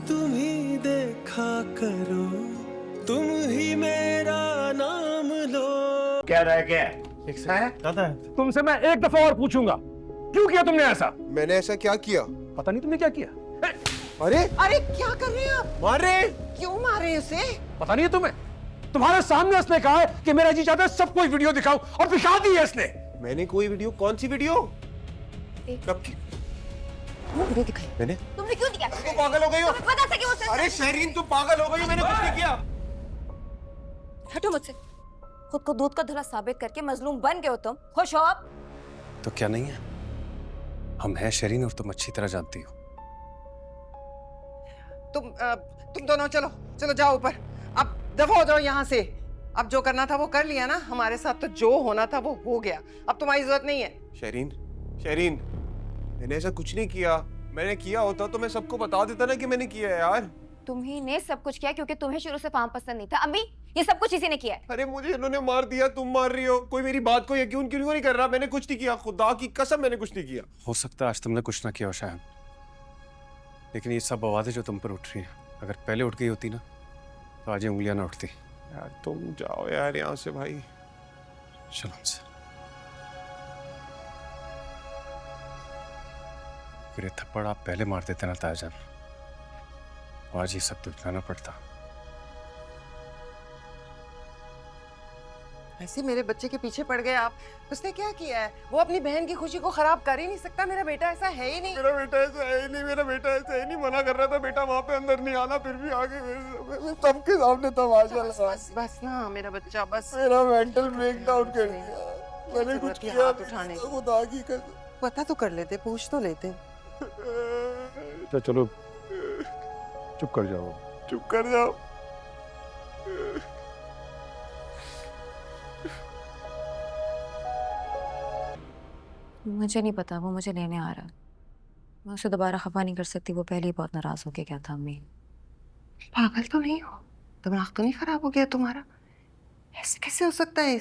तुम ही देखा करो, तुम ही मेरा नाम लो। क्या रह गया है? दादा तुमसे मैं एक दफा और पूछूंगा, क्यों किया तुमने ऐसा? मैंने ऐसा क्या किया? पता नहीं तुमने क्या किया। अरे अरे क्या कर रहे हैं आप? मार रहे हैं। क्यों मार रहे हैं उसे? पता नहीं है तुम्हें? तुम्हारे सामने उसने कहा है कि मेरा जी चाहता है सब कोई वीडियो दिखाऊं, और दिखा दी है इसने। मैंने कोई वीडियो? कौन सी वीडियो? कब की? वीडियो दिखाई। मैंने? तुमने क्यों दिखाया? तुम पागल हो गई हो? तुम्हें पता था कि वो सच है? अरे शहरीन तुम पागल हो गई हो, मैंने कुछ नहीं किया। हटो मुझसे। खुद को दूध का धुला साबित करके मजलूम बन गए हो तुम। खुश हो आप? तो क्या नहीं है? हम हैं शरीन, और तुम अच्छी तरह जानती हो। तुम दोनों चलो चलो जाओ ऊपर। अब दफा हो जाओ यहाँ से। अब जो करना था वो कर लिया ना। हमारे साथ तो जो होना था वो हो गया। अब तुम्हारी जरूरत नहीं है। शहरीन, शहरीन, मैंने ऐसा कुछ नहीं किया। मैंने किया होता तो मैं सबको बता देता ना कि मैंने किया है यार। तुम्ही ने सब कुछ किया क्योंकि तुम्हें शुरू से फार्म पसंद नहीं था। अम्मी ये सब कुछ इसी ने किया है। अरे मुझे इन्होंने मार दिया, तुम मार रही हो। कोई मेरी बात को यकीन क्यों नहीं कर रहा? मैंने कुछ नहीं किया, खुदा की कसम मैंने कुछ नहीं किया। हो सकता है आज तुमने कुछ ना किया हो शायद, लेकिन ये सब आवाजें जो तुम पर उठ रही हैं, अगर पहले उठ गई होती ना तो आज ये उंगलियां ना उठती। यार तुम जाओ यार यहाँ से भाई। चलो हमसे। फिर ये थप्पड़ आप पहले मार देते ना ताजन, आज ये सब दुखलाना पड़ता। ऐसे मेरे बच्चे के पीछे पड़ गए आप। उसने क्या किया है? वो अपनी बहन की खुशी को खराब कर ही नहीं सकता। मेरा बेटा ऐसा है ही नहीं। मेरा बेटा ऐसा है ही नहीं, मेरा बेटा ऐसा है नहीं। मना कर रहा था बेटा वहाँ पे अंदर नहीं आना, फिर भी आगे सबके सामने तमाशा लगा। बस ना मेरा बच्चा, बस। मेरा मेंटल ब्रेकडाउन कर दिया। मैंने कुछ किया हाथ उठाने की। खुदा की कसम। पता तो कर लेते, पूछ तो लेते। तो चलो चुप कर जाओ। चुप कर जाओ। मुझे नहीं पता, वो मुझे लेने आ रहा। मैं उसे दोबारा खफा नहीं कर सकती। वो पहले ही बहुत नाराज होके गया था। अम्मी पागल तो नहीं हो? दिमाग तो नहीं खराब हो गया तुम्हारा? ऐसे कैसे हो सकता है?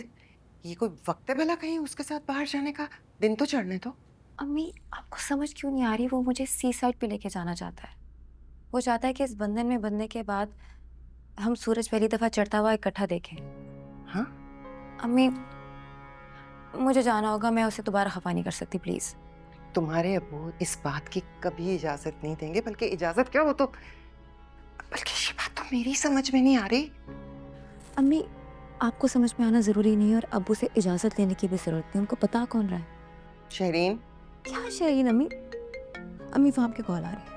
ये कोई वक्त है भला कहीं उसके साथ बाहर जाने का? दिन तो चढ़ने दो। अम्मी आपको समझ क्यों नहीं आ रही? वो मुझे सी साइड पे लेके जाना चाहता है। वो चाहता है कि इस बंधन में बंधने के बाद हम सूरज पहली दफा चढ़ता हुआ इकट्ठा देखें। हाँ? अम्मी मुझे जाना होगा, मैं उसे दोबारा खफा नहीं कर सकती। प्लीज। तुम्हारे अब्बू इस बात की कभी इजाजत नहीं देंगे। बल्कि इजाजत क्या, वो तो बल्कि ये बात तो मेरी समझ में नहीं आ रही। अम्मी आपको समझ में आना जरूरी नहीं है, और अब्बू से इजाजत लेने की भी जरूरत नहीं। उनको पता कौन रहा है। शहरीन, क्या शरीन? अम्मी वहां पे कॉल आ रही है।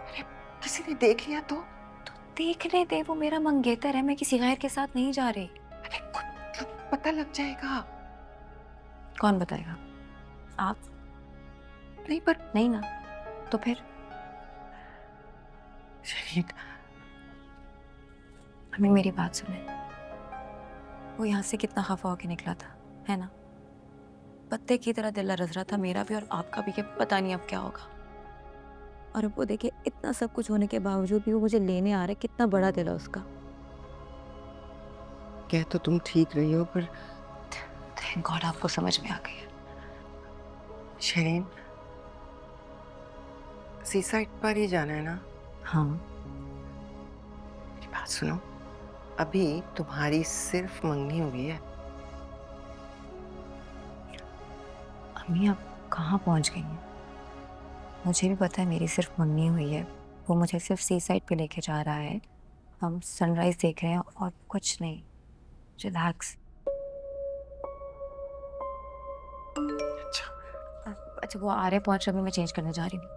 अरे किसी ने देख लिया तो देखने दे, वो मेरा मंगेतर है। मैं किसी गैर के साथ नहीं जा रही। अरे कुछ पता लग जाएगा। कौन बताएगा? आप? नहीं पर नहीं ना, तो फिर? शहरीन, अम्मी मेरी बात सुने। वो यहाँ से कितना खफा होके निकला था, है ना? पत्ते की तरह दिल रज रहा था, मेरा भी और आपका भी, कि पता नहीं अब क्या होगा। और अब वो देखिए, इतना सब कुछ होने के बावजूद भी वो मुझे लेने आ रहा है। कितना बड़ा दिल है उसका। कह तो तुम ठीक रही हो, पर थैंक गॉड आपको समझ में आ गई है। शहरीन, सी साइड पर ही जाना है ना? हाँ। मेरी बात सुनो, अभी तुम्हारी सिर्फ मंगनी हुई है। अम्मी आप कहाँ पहुँच गई हैं? मुझे भी पता है मेरी सिर्फ मंगनी हुई है। वो मुझे सिर्फ सी साइड पे लेके जा रहा है। हम सनराइज देख रहे हैं और कुछ नहीं। रिलैक्स। अच्छा वो आ रहे, पहुंच रहे। मैं चेंज करने जा रही हूँ।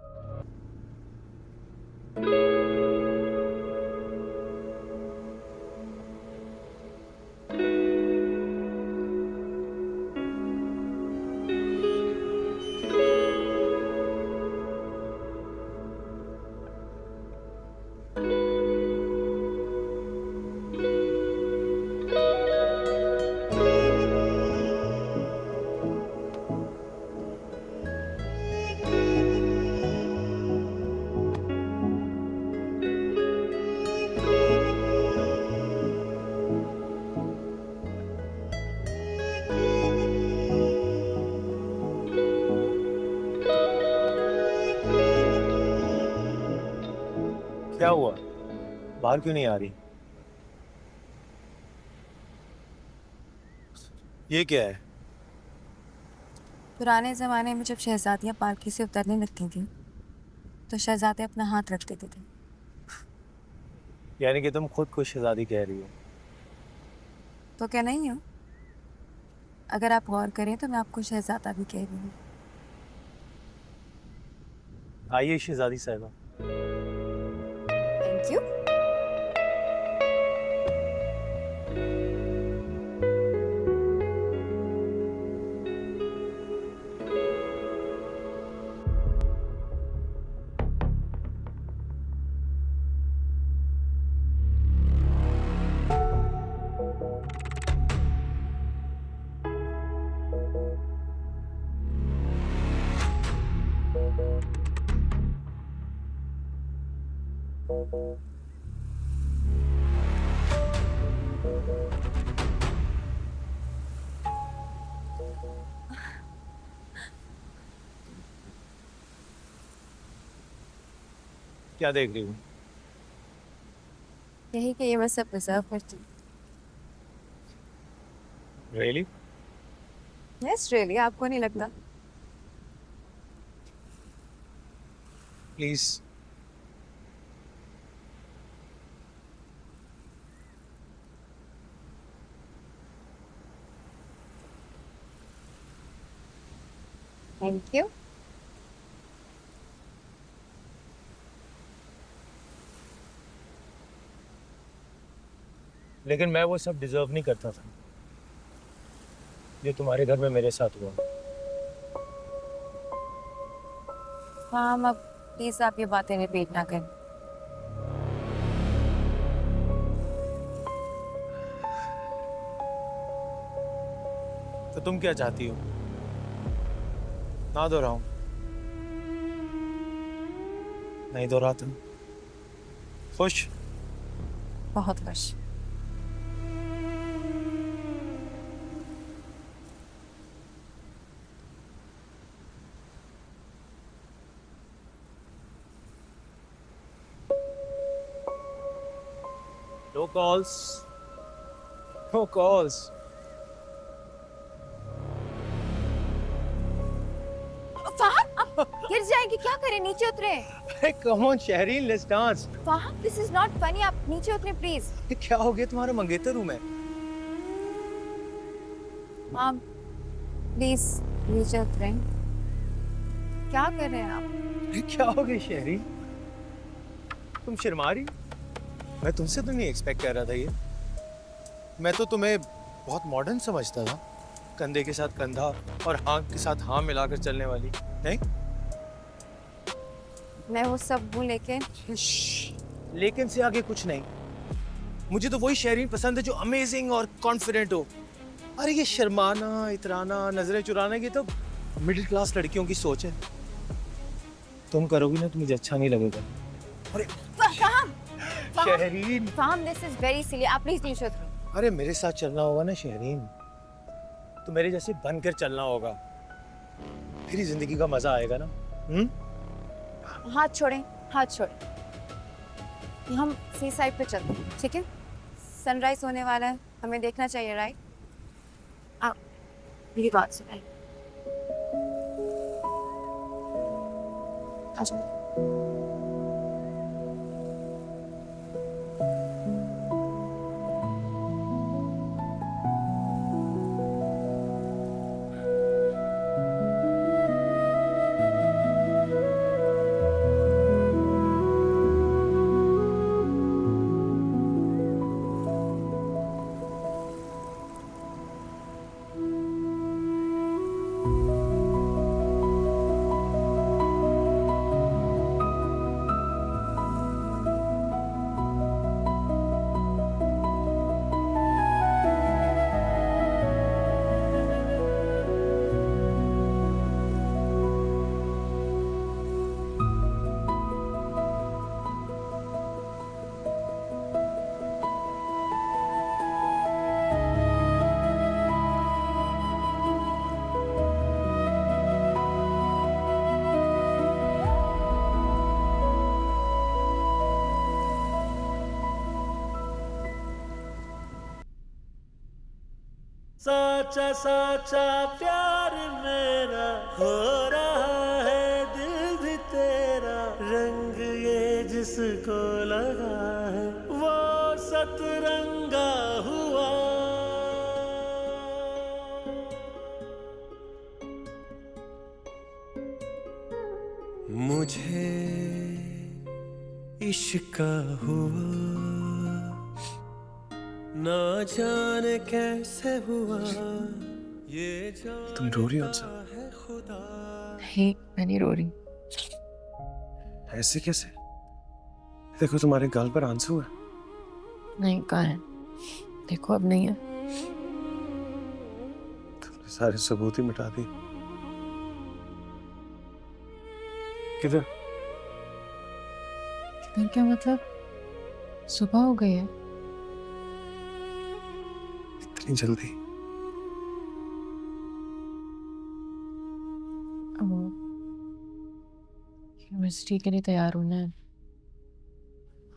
क्या हुआ? बाहर क्यों नहीं आ रही? ये क्या है? पुराने ज़माने में जब शहजादियाँ पालकी से उतरने लगती थी तो शहजादे अपना हाथ रख देते थे। यानी कि तुम खुद को शहजादी कह रही हो? तो क्या नहीं हो? अगर आप गौर करें तो मैं आपको शहजादा भी कह रही हूँ। आइए शहजादी साहिबा। Thank you. क्या देख रही हूँ? यही कि ये मैं सब डिजर्व करती हूँ। रियली? यस रियली, आपको नहीं लगता? प्लीज। Thank you. लेकिन मैं वो सब डिजर्व नहीं करता था जो तुम्हारे घर में मेरे साथ हुआ। हाँ, अब प्लीज आप ये बातें रिपीट ना करें। तो तुम क्या चाहती हो? ना दोहराऊं? नहीं दोहराता। खुश? बहुत खुश। No calls. No calls. Fahad, आप गिर जाएंगे, क्या करें? नीचे उतरे। Hey, come on, Shahreen, let's dance. Fahad, this is not funny, आप नीचे उतरे प्लीज। ये क्या हो गया? तुम्हारा मंगेतर हूँ मैं। आप प्लीज नीचे उतरे। क्या कर रहे हैं आप? ये क्या हो गया शहरी? तुम शर्मा रही? मैं तुमसे तो नहीं एक्सपेक्ट कर रहा था ये। मैं तो तुम्हें बहुत मॉडर्न समझता था, कंधे के साथ कंधा और हाँ के साथ हाँ मिलाकर चलने वाली। नहीं, मैं वो सब हूँ लेकिन से आगे कुछ नहीं। मुझे तो वही शहरीन पसंद है जो अमेजिंग और कॉन्फिडेंट हो। अरे ये शर्माना, इतराना, नजरें चुराना, ये तो मिडिल क्लास लड़कियों की सोच है। तुम करोगी ना तो मुझे अच्छा नहीं लगेगा। अरे Shahreen, this is very silly, आप प्लीज नीचे उतरो। अरे मेरे साथ चलना होगा ना शहरीन, तो मेरे जैसे बनकर चलना होगा, फिर ही जिंदगी का मजा आएगा ना। हाथ छोड़ें, हाथ छोड़ें। हम सी साइड पे चलते हैं, ठीक है? सनराइज होने वाला है, हमें देखना चाहिए, राइट? आप मेरी बात सुनाइए। आ जाओ। साचा साचा प्यार मेरा हो रहा है, दिल भी तेरा, रंग ये जिसको लगा है वो सतरंगा हुआ। मुझे इश्क हुआ, ना जाने कैसे हुआ, ये तुम रो रही हो अंसा? है खुदा। नहीं, मैं नहीं रो रही। ऐसे कैसे? देखो तुम्हारे गाल पर आंसू है। नहीं, कहाँ है? देखो, अब नहीं है। तुमने सारे सबूत ही मिटा दिए। किधर? किधर क्या मतलब? सुबह हो गई है। इतनी जल्दी? अब यूनिवर्सिटी के लिए तैयार होना है।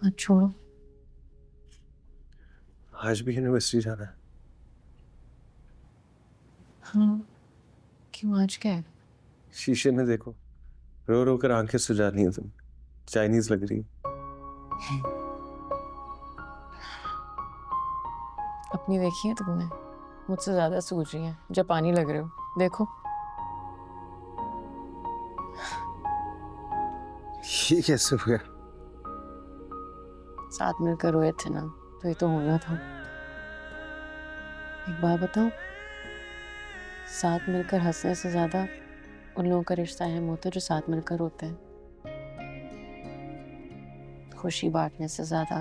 हाँ, छोड़ो। आज भी यूनिवर्सिटी जाना है? हाँ, क्यों, आज क्या है? शीशे में देखो, रो रो कर आंखें सुजा रही हो तुम। चाइनीज लग रही हो। अपनी देखी है तुमने? मुझसे ज्यादा सूझ रही है। जापानी लग रहे हो, देखो। ये कैसे हो गया? साथ मिलकर रोए थे ना, तो ये तो होना था। एक बात बताऊं, साथ मिलकर हंसने से ज्यादा उन लोगों का रिश्ता अहम होता है जो साथ मिलकर रोते हैं। खुशी बांटने से ज्यादा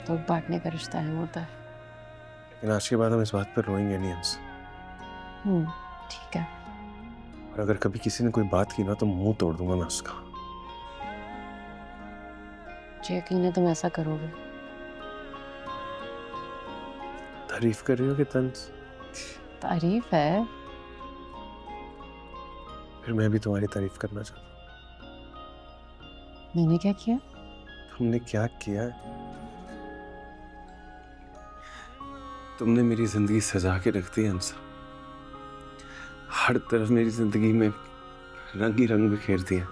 दुख बांटने का रिश्ता अहम होता है। लेकिन आज के बाद हम इस बात पर रोएंगे नहीं हमसे। ठीक है। और अगर कभी किसी ने कोई बात की ना तो मुंह तोड़ दूंगा मैं उसका। मुझे यकीन है तुम ऐसा करोगे। तारीफ कर रही हो कि तंज? तारीफ है। फिर मैं भी तुम्हारी तारीफ करना चाहता हूँ। मैंने क्या किया? तुमने क्या किया है? तुमने मेरी जिंदगी सजा के रख दी अंसा। हर तरफ मेरी जिंदगी में रंग ही रंग बिखेर दिया।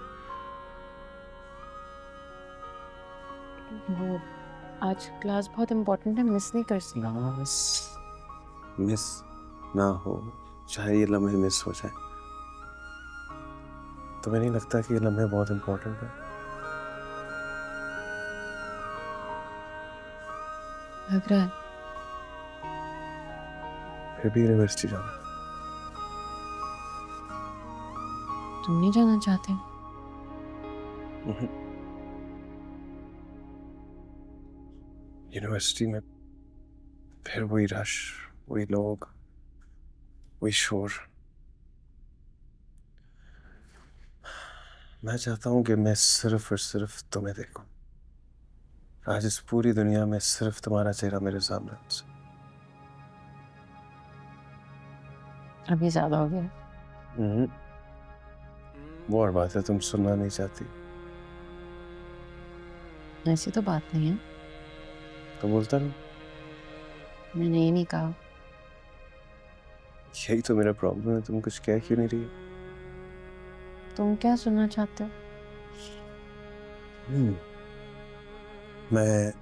वो आज क्लास बहुत इम्पोर्टेंट है, मिस नहीं कर सकती। मिस ना हो, चाहे ये लम्हे मिस हो जाए। तुम्हें नहीं लगता कि ये लम्हे बहुत इम्पोर्टेंट है? लग रहा है। फिर भी यूनिवर्सिटी जाना। तुम नहीं जाना चाहते? यूनिवर्सिटी में फिर वही रश, वही लोग, वही शोर। मैं चाहता हूं कि मैं सिर्फ और सिर्फ तुम्हें देखूं। आज इस पूरी दुनिया में सिर्फ तुम्हारा चेहरा मेरे सामने है। अभी ज्यादा हो गया। वो और बात है, तुम सुनना नहीं चाहती। ऐसी तो बात नहीं है। तो बोलता नहीं। मैंने ये नहीं कहा। यही तो मेरा प्रॉब्लम है, तुम कुछ कह क्यों नहीं रही? तुम क्या सुनना चाहते हो? मैं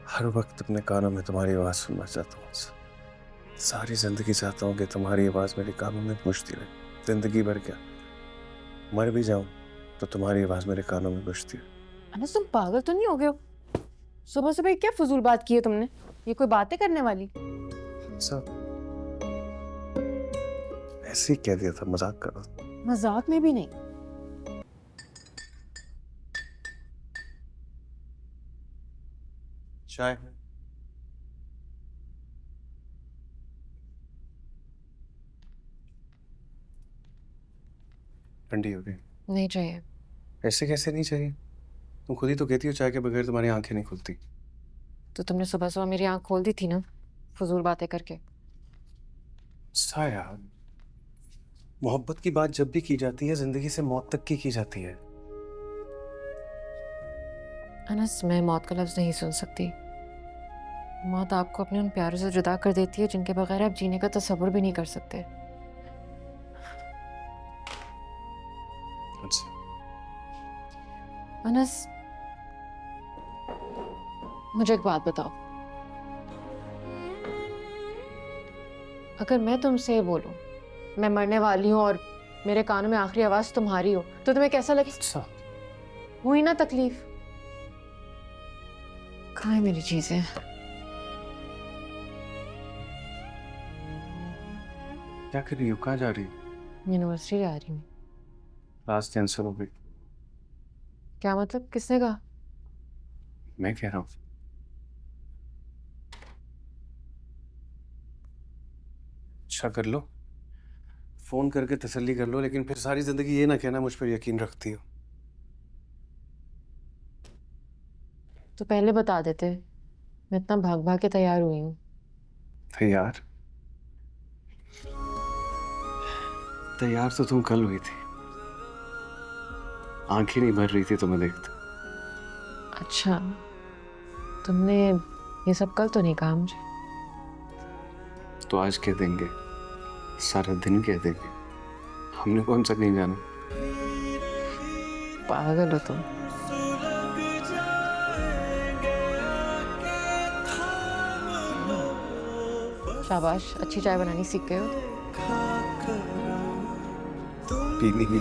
हर वक्त अपने कानों में तुम्हारी आवाज सुनना चाहता हूँ। सारी जिंदगी चाहता हूँ कि तुम्हारी आवाज मेरे कानों में गूंजती रहे। जिंदगी भर क्या, मर भी जाऊं तो तुम्हारी आवाज मेरे कानों में गूंजती रहे। अनस, तुम पागल तो नहीं हो गए हो? सुबह सुबह क्या फजूल बात की है तुमने? ये कोई बातें करने वाली? सब ऐसे ही कह दिया था, मजाक कर रहा था। मजाक में भी नहीं। चाय? ठंडी हो गई। नहीं चाहिए। ऐसे कैसे नहीं चाहिए? तुम खुद ही तो कहती हो चाय के बगैर तुम्हारी आंखें नहीं खुलती। तो तुमने सुबह सुबह मेरी आंख खोल दी थी ना, फजूल बातें करके। साया, मोहब्बत की बात जब भी की जाती है जिंदगी से मौत तक की जाती है। अनस, मैं मौत का लफ्ज नहीं सुन सकती। मौत आपको अपने उन प्यारों से जुदा कर देती है जिनके बगैर आप जीने का तसव्वुर भी नहीं कर सकते। अच्छा, अनस, मुझे एक बात बताओ, अगर मैं तुमसे ये बोलूं मैं मरने वाली हूं और मेरे कानों में आखिरी आवाज तुम्हारी हो तो तुम्हें कैसा लगे? अच्छा, हुई ना तकलीफ? कहाँ है मेरी चीजें? क्या कर रही हो? कहाँ जा रही हो? यूनिवर्सिटी जा रही हूँ। क्लास कैंसिल हो गई। क्या मतलब? किसने कहा? मैं कह रहा हूँ। अच्छा कर लो, फोन करके तसल्ली कर लो, लेकिन फिर सारी जिंदगी ये ना कहना मुझ पर यकीन रखती हो। तो पहले बता देते, मैं इतना भाग भाग के तैयार हुई हूँ। तैयार? तैयार तो तुम कल हुई थी, आंखें नहीं भर रही थी तुम्हें देखते। अच्छा, तुमने ये सब कल तो नहीं कहा मुझे। तो आज कह देंगे, सारा दिन कह देंगे, हमने कौन सा नहीं जाना। पागल हो तुम। शाबाश, अच्छी चाय बनानी सीख गए हो। पीनी भी।